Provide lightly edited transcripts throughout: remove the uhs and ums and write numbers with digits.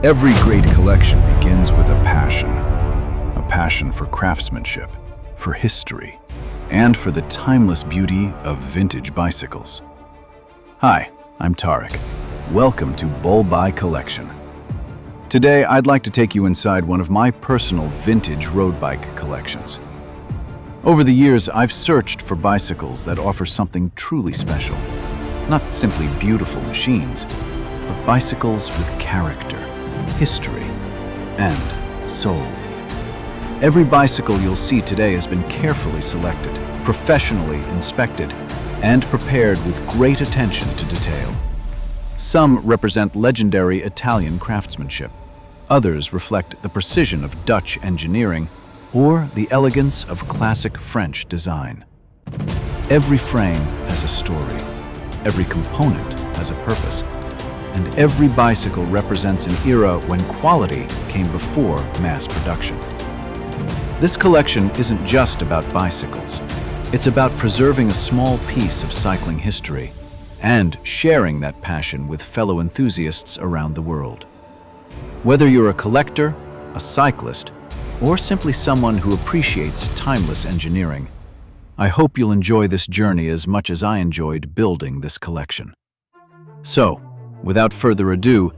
Every great collection begins with a passion for craftsmanship, for history, and for the timeless beauty of vintage bicycles. Hi, I'm Tarek. Welcome to Bull By Collection. Today, I'd like to take you inside one of my personal vintage road bike collections. Over the years, I've searched for bicycles that offer something truly special. Not simply beautiful machines, but bicycles with character, history, and soul. Every bicycle you'll see today has been carefully selected, professionally inspected, and prepared with great attention to detail. Some represent legendary Italian craftsmanship. Others reflect the precision of Dutch engineering or the elegance of classic French design. Every frame has a story, every component has a purpose, and every bicycle represents an era when quality came before mass production. This collection isn't just about bicycles. It's about preserving a small piece of cycling history and sharing that passion with fellow enthusiasts around the world. Whether you're a collector, a cyclist, or simply someone who appreciates timeless engineering, I hope you'll enjoy this journey as much as I enjoyed building this collection. So, without further ado,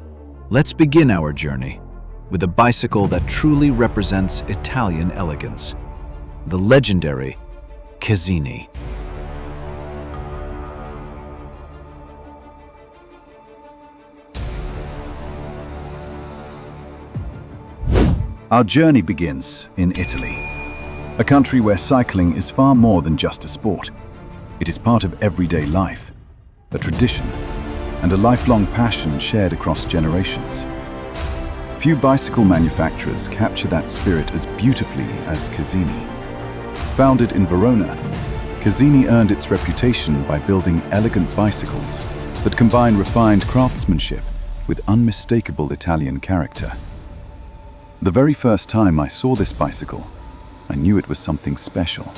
let's begin our journey with a bicycle that truly represents Italian elegance, the legendary Chesini. Our journey begins in Italy, a country where cycling is far more than just a sport. It is part of everyday life, a tradition, and a lifelong passion shared across generations. Few bicycle manufacturers capture that spirit as beautifully as Chesini. Founded in Verona, Chesini earned its reputation by building elegant bicycles that combine refined craftsmanship with unmistakable Italian character. The very first time I saw this bicycle, I knew it was something special.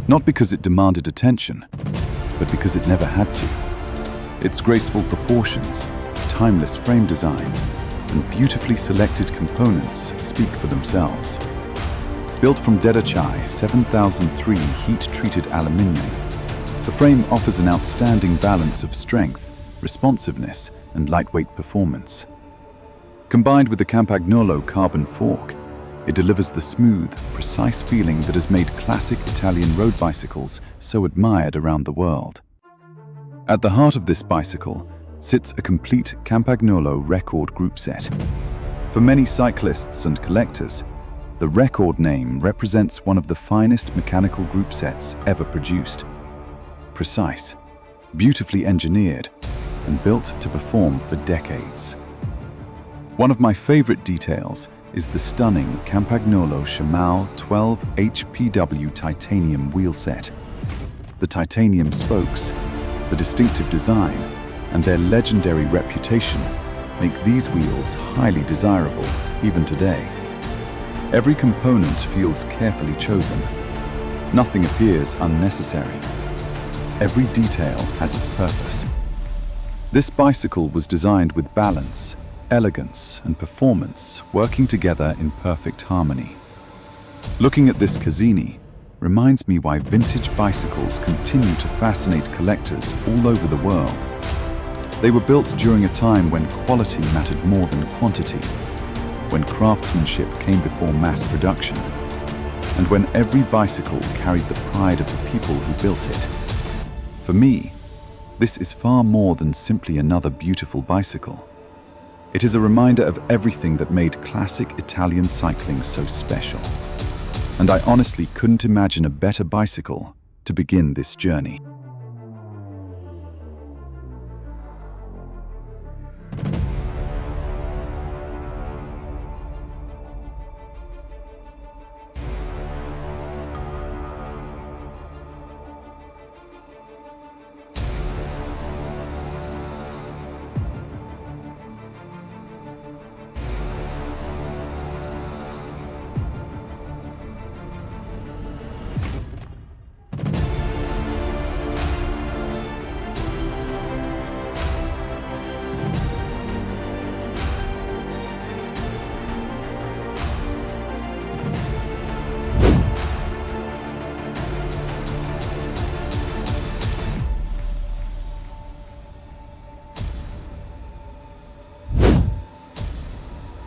Not because it demanded attention, but because it never had to. Its graceful proportions, timeless frame design, and beautifully selected components speak for themselves. Built from Dedacciai 7003 heat-treated aluminium, the frame offers an outstanding balance of strength, responsiveness, and lightweight performance. Combined with the Campagnolo carbon fork, it delivers the smooth, precise feeling that has made classic Italian road bicycles so admired around the world. At the heart of this bicycle sits a complete Campagnolo record group set. For many cyclists and collectors, the record name represents one of the finest mechanical group sets ever produced. Precise, beautifully engineered, and built to perform for decades. One of my favorite details is the stunning Campagnolo Shimano 12 HPW titanium wheel set. The titanium spokes, the distinctive design, and their legendary reputation make these wheels highly desirable even today. Every component feels carefully chosen. Nothing appears unnecessary. Every detail has its purpose. This bicycle was designed with balance, elegance, and performance working together in perfect harmony. Looking at this Chesini reminds me why vintage bicycles continue to fascinate collectors all over the world. They were built during a time when quality mattered more than quantity, when craftsmanship came before mass production, and when every bicycle carried the pride of the people who built it. For me, this is far more than simply another beautiful bicycle. It is a reminder of everything that made classic Italian cycling so special. And I honestly couldn't imagine a better bicycle to begin this journey.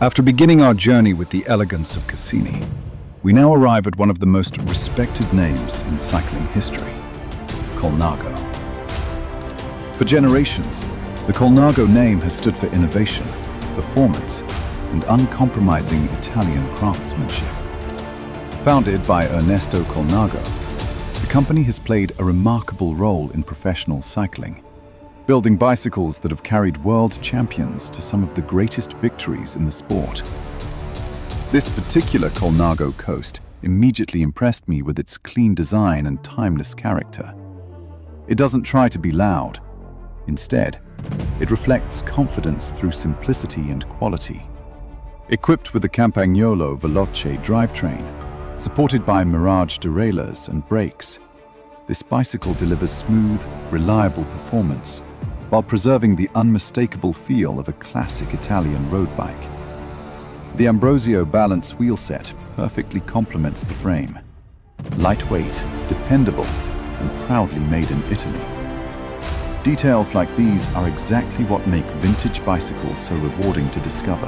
After beginning our journey with the elegance of Chesini, we now arrive at one of the most respected names in cycling history, Colnago. For generations, the Colnago name has stood for innovation, performance, and uncompromising Italian craftsmanship. Founded by Ernesto Colnago, the company has played a remarkable role in professional cycling, building bicycles that have carried world champions to some of the greatest victories in the sport. This particular Colnago coast immediately impressed me with its clean design and timeless character. It doesn't try to be loud. Instead, it reflects confidence through simplicity and quality. Equipped with a Campagnolo Veloce drivetrain, supported by Mirage derailleurs and brakes, this bicycle delivers smooth, reliable performance while preserving the unmistakable feel of a classic Italian road bike. The Ambrosio balance wheel set perfectly complements the frame. Lightweight, dependable, and proudly made in Italy. Details like these are exactly what make vintage bicycles so rewarding to discover.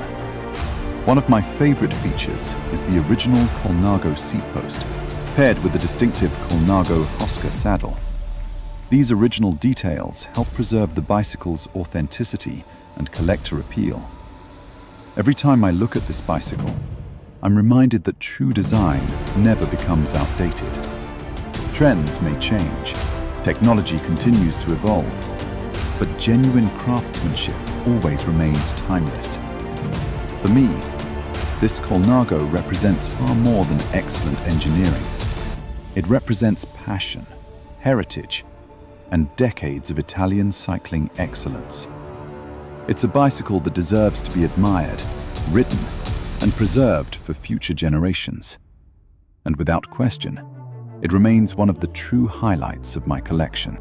One of my favorite features is the original Colnago seat post, paired with the distinctive Colnago Hosca saddle. These original details help preserve the bicycle's authenticity and collector appeal. Every time I look at this bicycle, I'm reminded that true design never becomes outdated. Trends may change, technology continues to evolve, but genuine craftsmanship always remains timeless. For me, this Colnago represents far more than excellent engineering. It represents passion, heritage, and decades of Italian cycling excellence. It's a bicycle that deserves to be admired, ridden, and preserved for future generations. And without question, it remains one of the true highlights of my collection.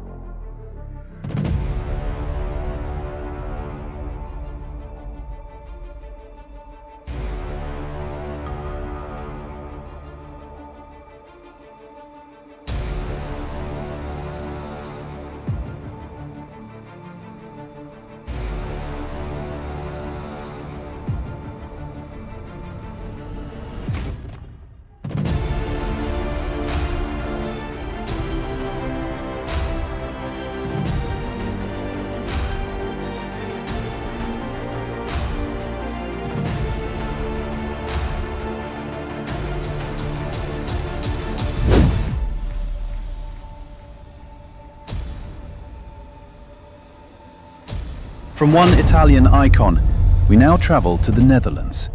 From one Italian icon, we now travel to the Netherlands,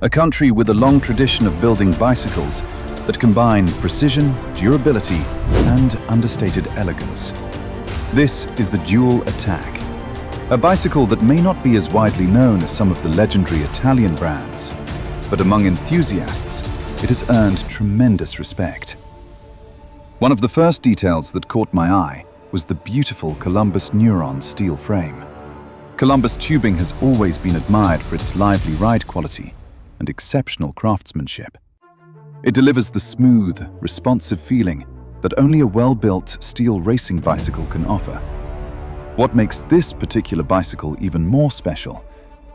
a country with a long tradition of building bicycles that combine precision, durability, and understated elegance. This is the Duell Attack, a bicycle that may not be as widely known as some of the legendary Italian brands, but among enthusiasts, it has earned tremendous respect. One of the first details that caught my eye was the beautiful Columbus Neuron steel frame. Columbus tubing has always been admired for its lively ride quality and exceptional craftsmanship. It delivers the smooth, responsive feeling that only a well-built steel racing bicycle can offer. What makes this particular bicycle even more special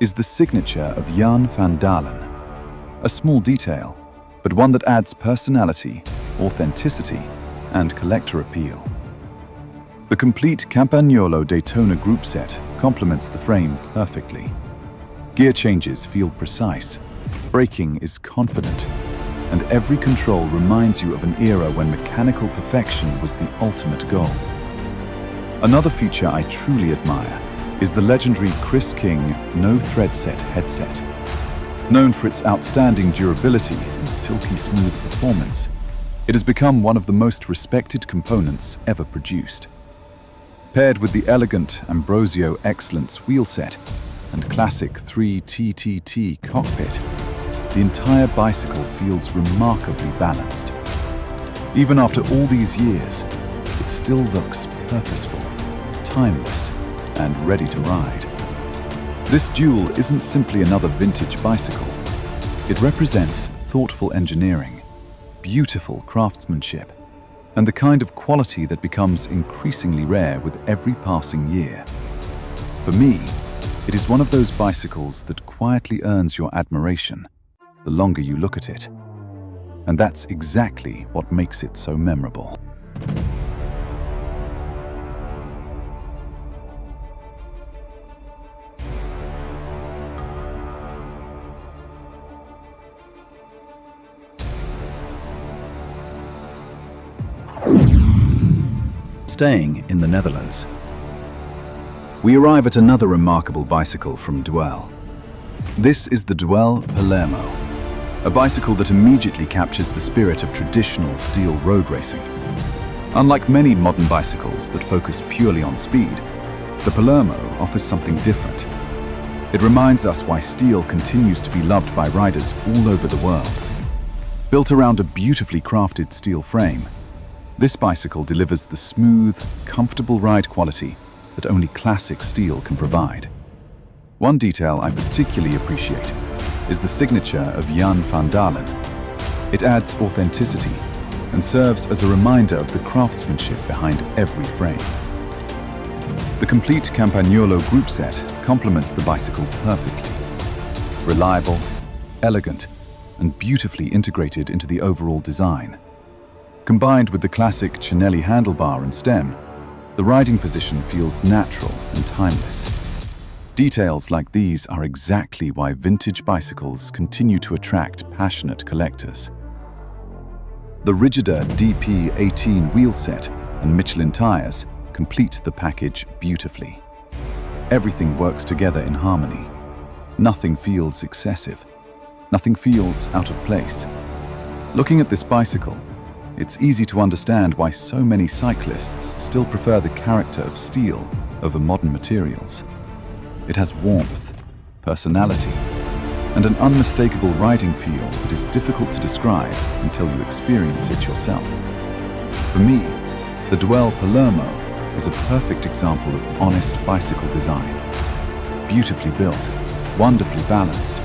is the signature of Jan van Dalen. A small detail, but one that adds personality, authenticity, and collector appeal. The complete Campagnolo Daytona group set complements the frame perfectly. Gear changes feel precise, braking is confident, and every control reminds you of an era when mechanical perfection was the ultimate goal. Another feature I truly admire is the legendary Chris King no-thread set headset. Known for its outstanding durability and silky smooth performance, it has become one of the most respected components ever produced. Paired with the elegant Ambrosio Excellence wheelset and classic 3TTT cockpit, the entire bicycle feels remarkably balanced. Even after all these years, it still looks purposeful, timeless, and ready to ride. This Duell isn't simply another vintage bicycle. It represents thoughtful engineering, beautiful craftsmanship, and the kind of quality that becomes increasingly rare with every passing year. For me, It is one of those bicycles that quietly earns your admiration the longer you look at it. And that's exactly what makes it so memorable. Staying in the Netherlands, we arrive at another remarkable bicycle from Duell. This is the Duell Palmo, a bicycle that immediately captures the spirit of traditional steel road racing. Unlike many modern bicycles that focus purely on speed, the Palmo offers something different. It reminds us why steel continues to be loved by riders all over the world. Built around a beautifully crafted steel frame, this bicycle delivers the smooth, comfortable ride quality that only classic steel can provide. One detail I particularly appreciate is the signature of Jan van Dalen. It adds authenticity and serves as a reminder of the craftsmanship behind every frame. The complete Campagnolo group set complements the bicycle perfectly. Reliable, elegant, and beautifully integrated into the overall design. Combined with the classic Chinelli handlebar and stem, the riding position feels natural and timeless. Details like these are exactly why vintage bicycles continue to attract passionate collectors. The Rigida DP18 wheel set and Michelin tires complete the package beautifully. Everything works together in harmony. Nothing feels excessive. Nothing feels out of place. Looking at this bicycle, it's easy to understand why so many cyclists still prefer the character of steel over modern materials. It has warmth, personality, and an unmistakable riding feel that is difficult to describe until you experience it yourself. For me, the Duell Palmo is a perfect example of honest bicycle design. Beautifully built, wonderfully balanced,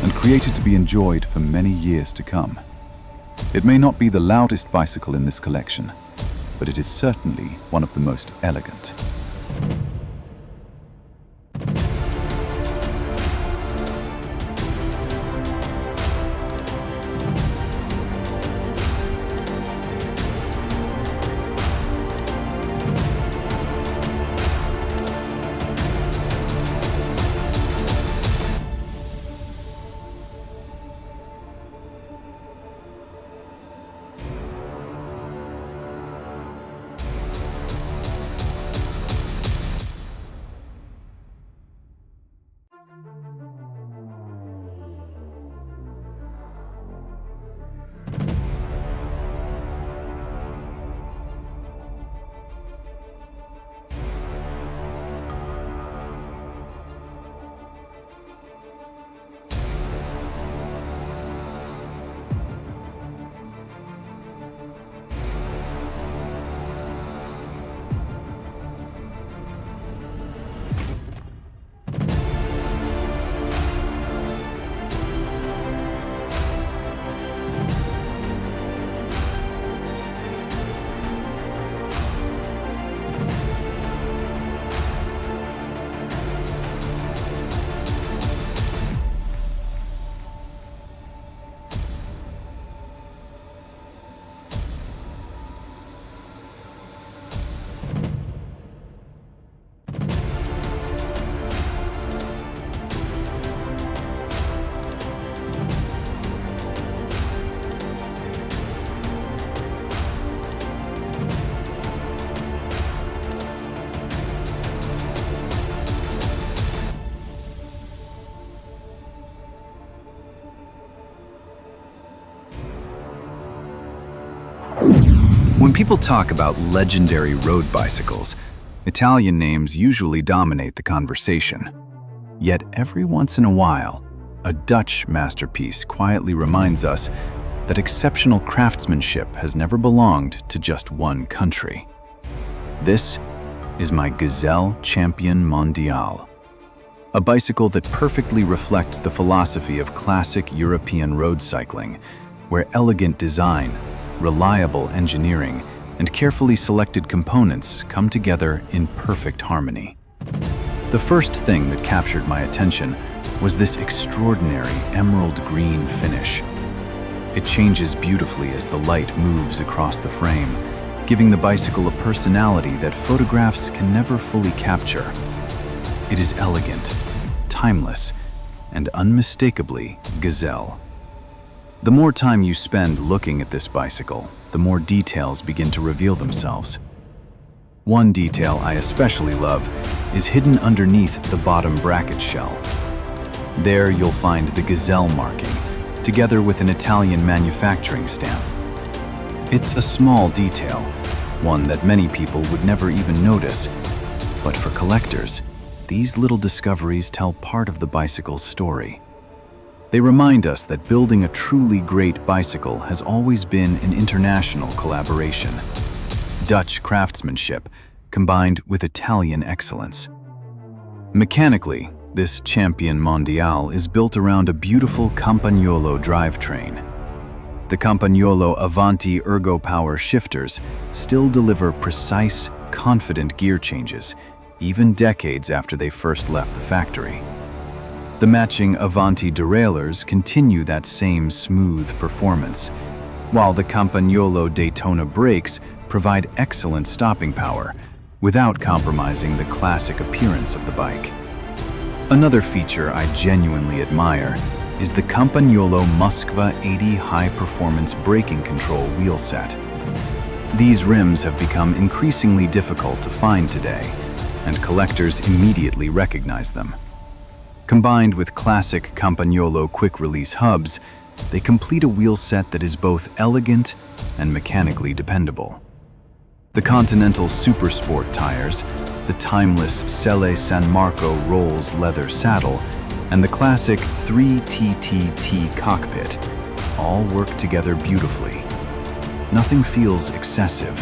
and created to be enjoyed for many years to come. It may not be the loudest bicycle in this collection, but it is certainly one of the most elegant. When people talk about legendary road bicycles, Italian names usually dominate the conversation. Yet every once in a while, a Dutch masterpiece quietly reminds us that exceptional craftsmanship has never belonged to just one country. This is my Gazelle Champion Mondial, a bicycle that perfectly reflects the philosophy of classic European road cycling, where elegant design, reliable engineering, and carefully selected components come together in perfect harmony. The first thing that captured my attention was this extraordinary emerald green finish. It changes beautifully as the light moves across the frame, giving the bicycle a personality that photographs can never fully capture. It is elegant, timeless, and unmistakably Gazelle. The more time you spend looking at this bicycle, the more details begin to reveal themselves. One detail I especially love is hidden underneath the bottom bracket shell. There you'll find the Gazelle marking, together with an Italian manufacturing stamp. It's a small detail, one that many people would never even notice, but for collectors, these little discoveries tell part of the bicycle's story. They remind us that building a truly great bicycle has always been an international collaboration. Dutch craftsmanship combined with Italian excellence. Mechanically, this Champion Mondial is built around a beautiful Campagnolo drivetrain. The Campagnolo Avanti Ergo Power shifters still deliver precise, confident gear changes, even decades after they first left the factory. The matching Avanti derailleurs continue that same smooth performance, while the Campagnolo Daytona brakes provide excellent stopping power without compromising the classic appearance of the bike. Another feature I genuinely admire is the Campagnolo Moskva 80 high-performance braking control wheel set. These rims have become increasingly difficult to find today, and collectors immediately recognize them. Combined with classic Campagnolo quick-release hubs, they complete a wheel set that is both elegant and mechanically dependable. The Continental Supersport tires, the timeless Selle San Marco Rolls leather saddle, and the classic 3TTT cockpit all work together beautifully. Nothing feels excessive,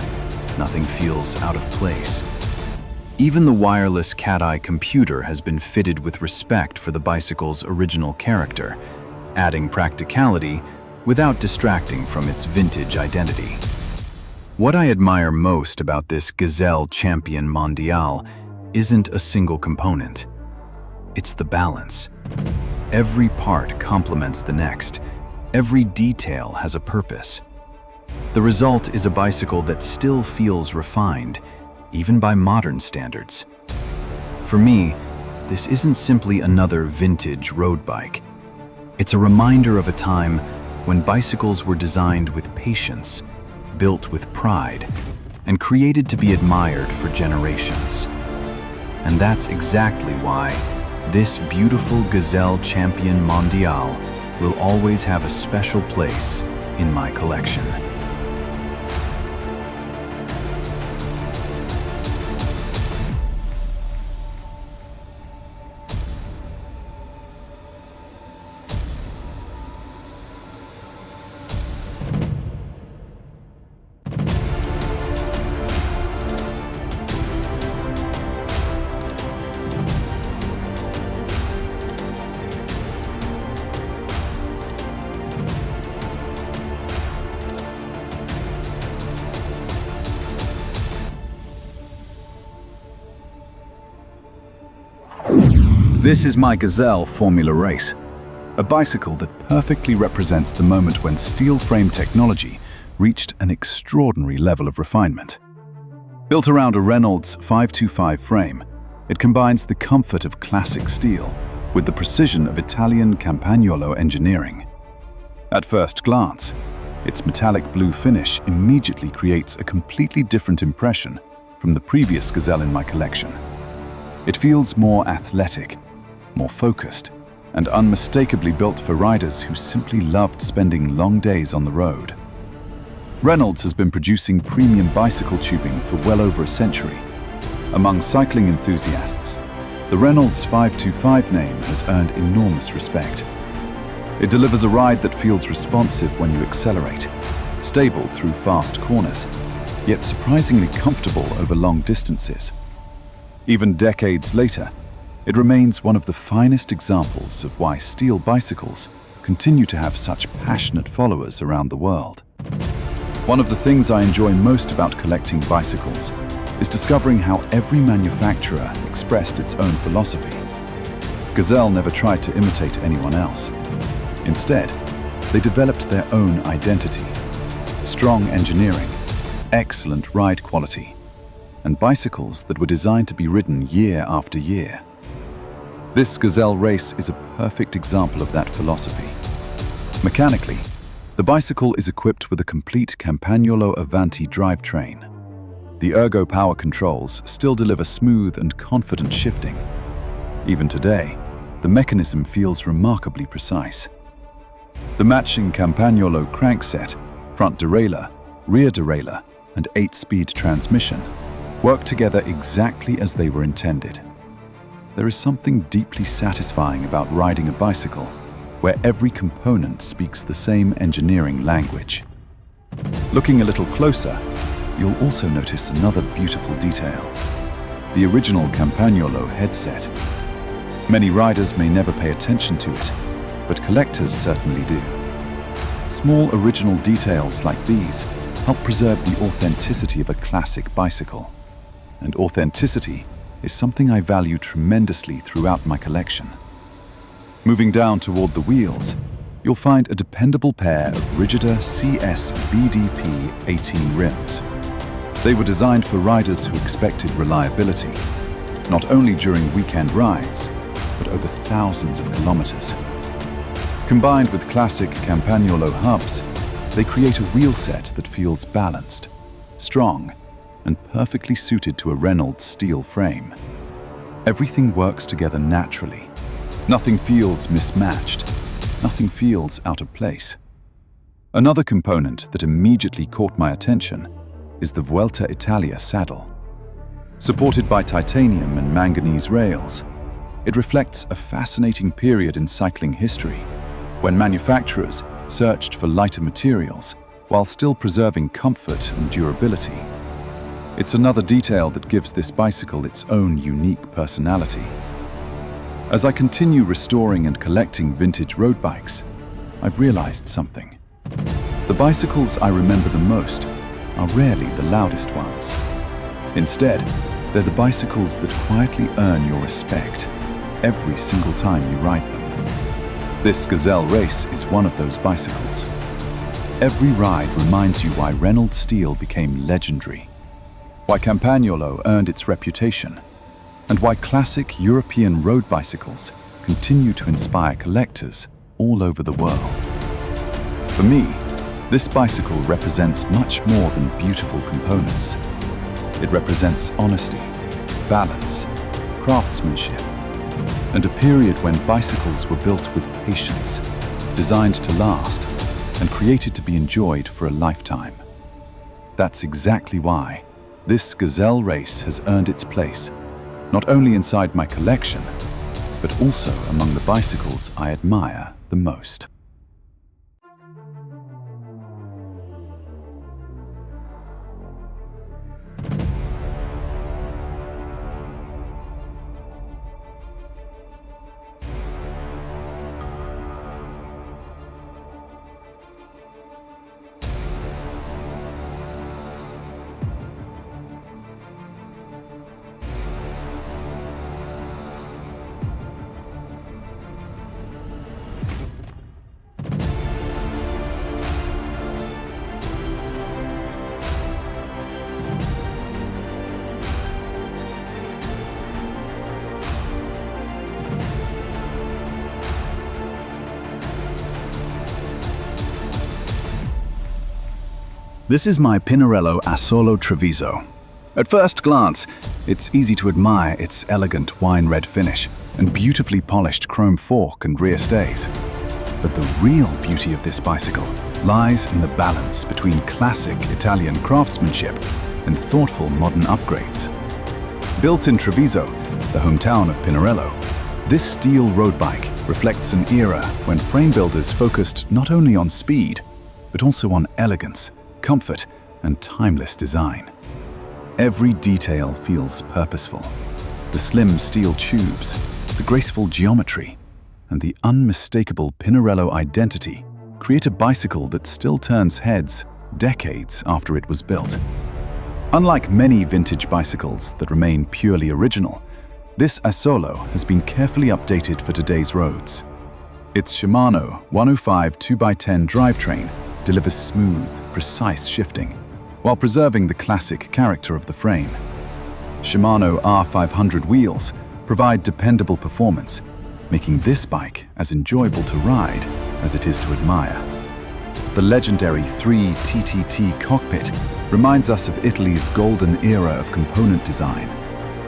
nothing feels out of place. Even the wireless cat-eye computer has been fitted with respect for the bicycle's original character, adding practicality without distracting from its vintage identity. What I admire most about this Gazelle Champion Mondial isn't a single component. It's the balance. Every part complements the next. Every detail has a purpose. The result is a bicycle that still feels refined, even by modern standards. For me, this isn't simply another vintage road bike. It's a reminder of a time when bicycles were designed with patience, built with pride, and created to be admired for generations. And that's exactly why this beautiful Gazelle Champion Mondial will always have a special place in my collection. This is my Gazelle Formula Race, a bicycle that perfectly represents the moment when steel frame technology reached an extraordinary level of refinement. Built around a Reynolds 525 frame, it combines the comfort of classic steel with the precision of Italian Campagnolo engineering. At first glance, its metallic blue finish immediately creates a completely different impression from the previous Gazelle in my collection. It feels more athletic, more focused, and unmistakably built for riders who simply loved spending long days on the road. Reynolds has been producing premium bicycle tubing for well over a century. Among cycling enthusiasts, the Reynolds 525 name has earned enormous respect. It delivers a ride that feels responsive when you accelerate, stable through fast corners, yet surprisingly comfortable over long distances. Even decades later, it remains one of the finest examples of why steel bicycles continue to have such passionate followers around the world. One of the things I enjoy most about collecting bicycles is discovering how every manufacturer expressed its own philosophy. Gazelle never tried to imitate anyone else. Instead, they developed their own identity: strong engineering, excellent ride quality, and bicycles that were designed to be ridden year after year. This Gazelle race is a perfect example of that philosophy. Mechanically, the bicycle is equipped with a complete Campagnolo Avanti drivetrain. The ergo power controls still deliver smooth and confident shifting. Even today, the mechanism feels remarkably precise. The matching Campagnolo crankset, front derailleur, rear derailleur, and 8-speed transmission work together exactly as they were intended. There is something deeply satisfying about riding a bicycle where every component speaks the same engineering language. Looking a little closer, you'll also notice another beautiful detail: the original Campagnolo headset. Many riders may never pay attention to it, but collectors certainly do. Small original details like these help preserve the authenticity of a classic bicycle. And authenticity is something I value tremendously throughout my collection. Moving down toward the wheels, you'll find a dependable pair of Rigida CS BDP 18 rims. They were designed for riders who expected reliability, not only during weekend rides, but over thousands of kilometers. Combined with classic Campagnolo hubs, they create a wheel set that feels balanced, strong, and perfectly suited to a Reynolds steel frame. Everything works together naturally. Nothing feels mismatched. Nothing feels out of place. Another component that immediately caught my attention is the Duell Italia saddle. Supported by titanium and manganese rails, it reflects a fascinating period in cycling history, when manufacturers searched for lighter materials while still preserving comfort and durability. It's another detail that gives this bicycle its own unique personality. As I continue restoring and collecting vintage road bikes, I've realized something. The bicycles I remember the most are rarely the loudest ones. Instead, they're the bicycles that quietly earn your respect every single time you ride them. This Gazelle race is one of those bicycles. Every ride reminds you why Reynolds steel became legendary, why Campagnolo earned its reputation, and why classic European road bicycles continue to inspire collectors all over the world. For me, this bicycle represents much more than beautiful components. It represents honesty, balance, craftsmanship, and a period when bicycles were built with patience, designed to last, and created to be enjoyed for a lifetime. That's exactly why this Gazelle race has earned its place, not only inside my collection, but also among the bicycles I admire the most. This is my Pinarello Ocelo Traviso. At first glance, it's easy to admire its elegant wine-red finish and beautifully polished chrome fork and rear stays. But the real beauty of this bicycle lies in the balance between classic Italian craftsmanship and thoughtful modern upgrades. Built in Traviso, the hometown of Pinarello, this steel road bike reflects an era when frame builders focused not only on speed, but also on elegance, comfort, and timeless design. Every detail feels purposeful. The slim steel tubes, the graceful geometry, and the unmistakable Pinarello identity create a bicycle that still turns heads decades after it was built. Unlike many vintage bicycles that remain purely original, this Asolo has been carefully updated for today's roads. Its Shimano 105 2x10 drivetrain delivers smooth, precise shifting, while preserving the classic character of the frame. Shimano R500 wheels provide dependable performance, making this bike as enjoyable to ride as it is to admire. The legendary 3TTT cockpit reminds us of Italy's golden era of component design,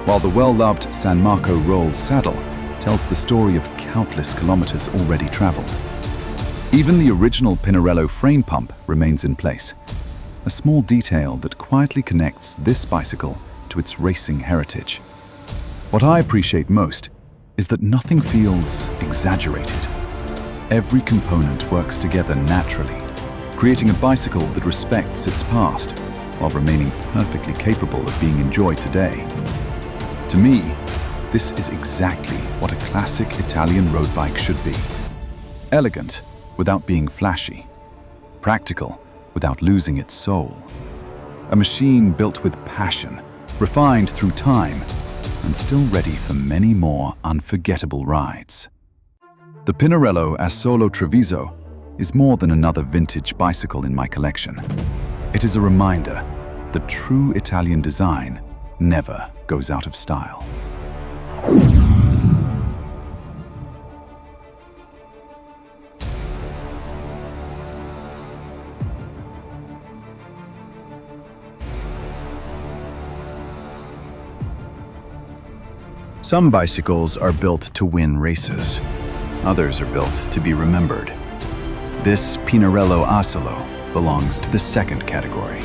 while the well-loved San Marco rolled saddle tells the story of countless kilometers already traveled. Even the original Pinarello frame pump remains in place, a small detail that quietly connects this bicycle to its racing heritage. What I appreciate most is that nothing feels exaggerated. Every component works together naturally, creating a bicycle that respects its past while remaining perfectly capable of being enjoyed today. To me, this is exactly what a classic Italian road bike should be. Elegant without being flashy. Practical without losing its soul. A machine built with passion, refined through time, and still ready for many more unforgettable rides. The Pinarello Ocelo Traviso is more than another vintage bicycle in my collection. It is a reminder that true Italian design never goes out of style. Some bicycles are built to win races. Others are built to be remembered. This Pinarello Ocelo belongs to the second category.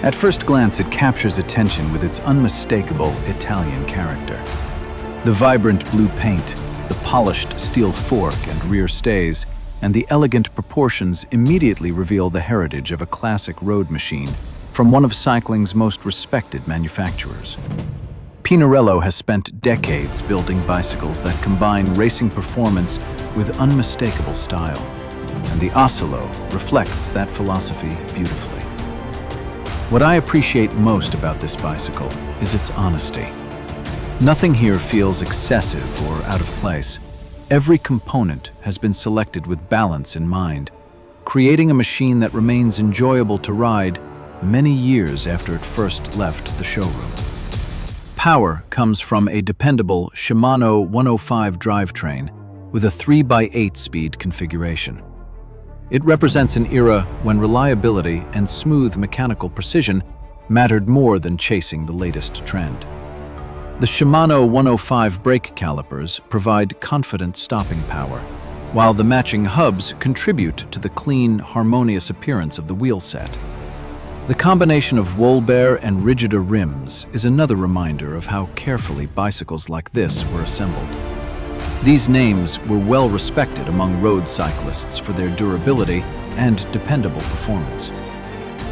At first glance, it captures attention with its unmistakable Italian character. The vibrant blue paint, the polished steel fork and rear stays, and the elegant proportions immediately reveal the heritage of a classic road machine from one of cycling's most respected manufacturers. Pinarello has spent decades building bicycles that combine racing performance with unmistakable style, and the Asolo reflects that philosophy beautifully. What I appreciate most about this bicycle is its honesty. Nothing here feels excessive or out of place. Every component has been selected with balance in mind, creating a machine that remains enjoyable to ride many years after it first left the showroom. Power comes from a dependable Shimano 105 drivetrain with a 3x8 speed configuration. It represents an era when reliability and smooth mechanical precision mattered more than chasing the latest trend. The Shimano 105 brake calipers provide confident stopping power, while the matching hubs contribute to the clean, harmonious appearance of the wheel set. The combination of wool-bear and Rigida rims is another reminder of how carefully bicycles like this were assembled. These names were well respected among road cyclists for their durability and dependable performance.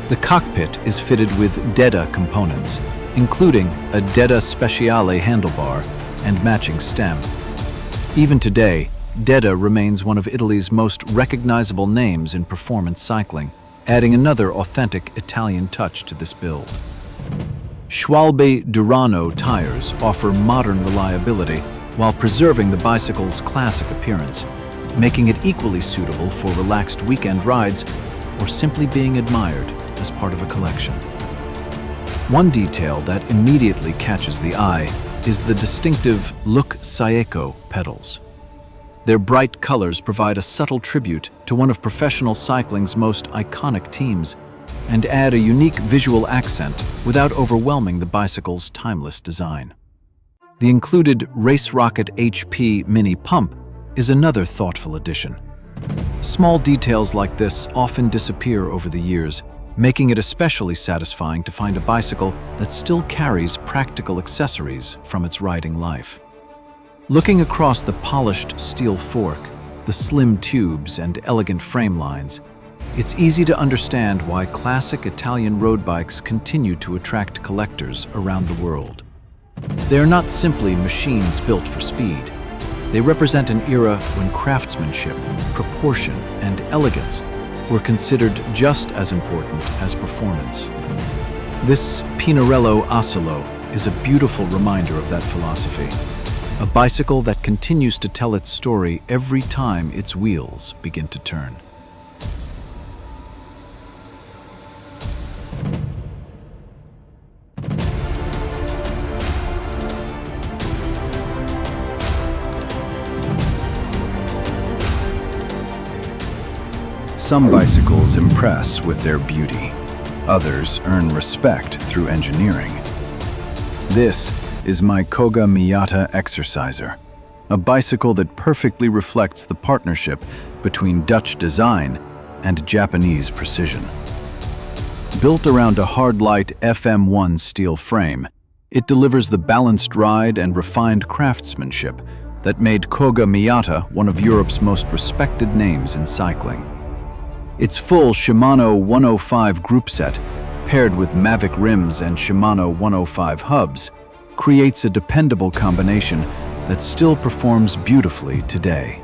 The cockpit is fitted with Deda components, including a Deda Speciale handlebar and matching stem. Even today, Deda remains one of Italy's most recognizable names in performance cycling, adding another authentic Italian touch to this build. Schwalbe Durano tires offer modern reliability while preserving the bicycle's classic appearance, making it equally suitable for relaxed weekend rides or simply being admired as part of a collection. One detail that immediately catches the eye is the distinctive Look Saeco pedals. Their bright colors provide a subtle tribute to one of professional cycling's most iconic teams and add a unique visual accent without overwhelming the bicycle's timeless design. The included Race Rocket HP mini pump is another thoughtful addition. Small details like this often disappear over the years, making it especially satisfying to find a bicycle that still carries practical accessories from its riding life. Looking across the polished steel fork, the slim tubes and elegant frame lines, it's easy to understand why classic Italian road bikes continue to attract collectors around the world. They are not simply machines built for speed. They represent an era when craftsmanship, proportion, and elegance were considered just as important as performance. This Pinarello Ocelo is a beautiful reminder of that philosophy. A bicycle that continues to tell its story every time its wheels begin to turn. Some bicycles impress with their beauty. Others earn respect through engineering. This is my Koga Miyata Exerciser, a bicycle that perfectly reflects the partnership between Dutch design and Japanese precision. Built around a hard-light FM1 steel frame, it delivers the balanced ride and refined craftsmanship that made Koga Miyata one of Europe's most respected names in cycling. Its full Shimano 105 group set, paired with Mavic rims and Shimano 105 hubs, creates a dependable combination that still performs beautifully today.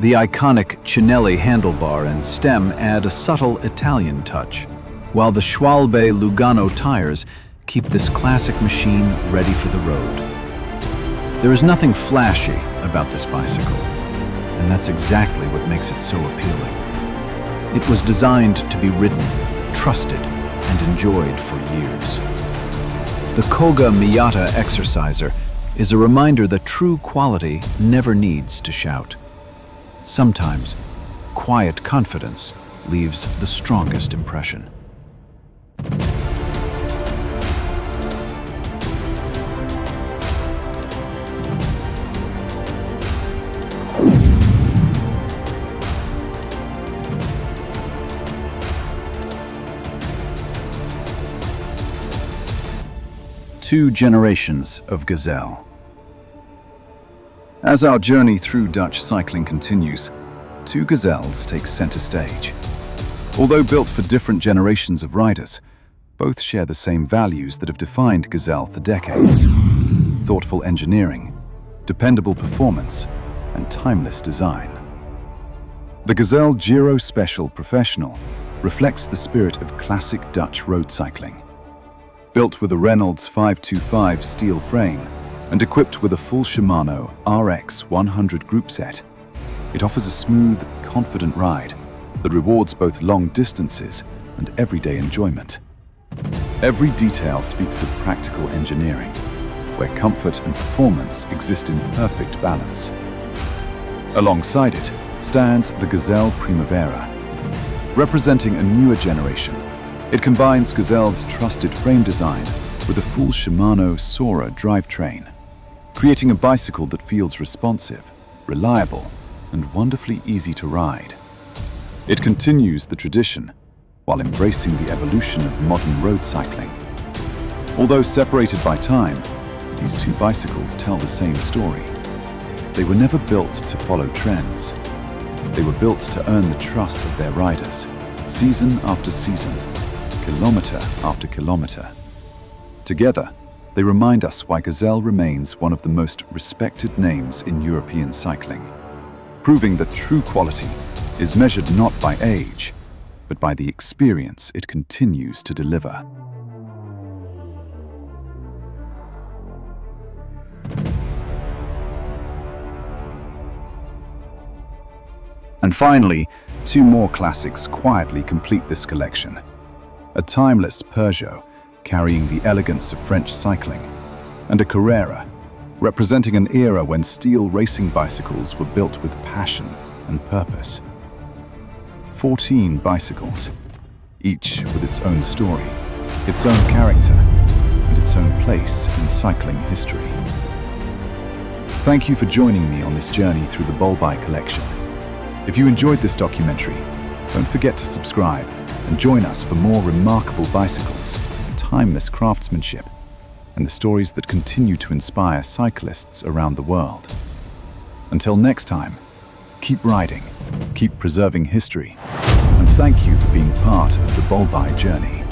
The iconic Chinelli handlebar and stem add a subtle Italian touch, while the Schwalbe Lugano tires keep this classic machine ready for the road. There is nothing flashy about this bicycle, and that's exactly what makes it so appealing. It was designed to be ridden, trusted, and enjoyed for years. The Koga Miyata Exerciser is a reminder that true quality never needs to shout. Sometimes, quiet confidence leaves the strongest impression. Two generations of Gazelle. As our journey through Dutch cycling continues, two Gazelles take center stage. Although built for different generations of riders, both share the same values that have defined Gazelle for decades: thoughtful engineering, dependable performance, and timeless design. The Gazelle Giro Special Professional reflects the spirit of classic Dutch road cycling. Built with a Reynolds 525 steel frame and equipped with a full Shimano RX 100 group set, it offers a smooth, confident ride that rewards both long distances and everyday enjoyment. Every detail speaks of practical engineering, where comfort and performance exist in perfect balance. Alongside it stands the Gazelle Primavera. Representing a newer generation, it combines Gazelle's trusted frame design with a full Shimano Sora drivetrain, creating a bicycle that feels responsive, reliable, and wonderfully easy to ride. It continues the tradition while embracing the evolution of modern road cycling. Although separated by time, these two bicycles tell the same story. They were never built to follow trends. They were built to earn the trust of their riders, season after season, kilometer after kilometer. Together, they remind us why Gazelle remains one of the most respected names in European cycling, proving that true quality is measured not by age, but by the experience it continues to deliver. And finally, two more classics quietly complete this collection. A timeless Peugeot, carrying the elegance of French cycling, and a Carrera, representing an era when steel racing bicycles were built with passion and purpose. 14 bicycles, each with its own story, its own character, and its own place in cycling history. Thank you for joining me on this journey through the Bolby collection. If you enjoyed this documentary, don't forget to subscribe and join us for more remarkable bicycles, timeless craftsmanship, and the stories that continue to inspire cyclists around the world. Until next time, keep riding, keep preserving history, and thank you for being part of the Bolby journey.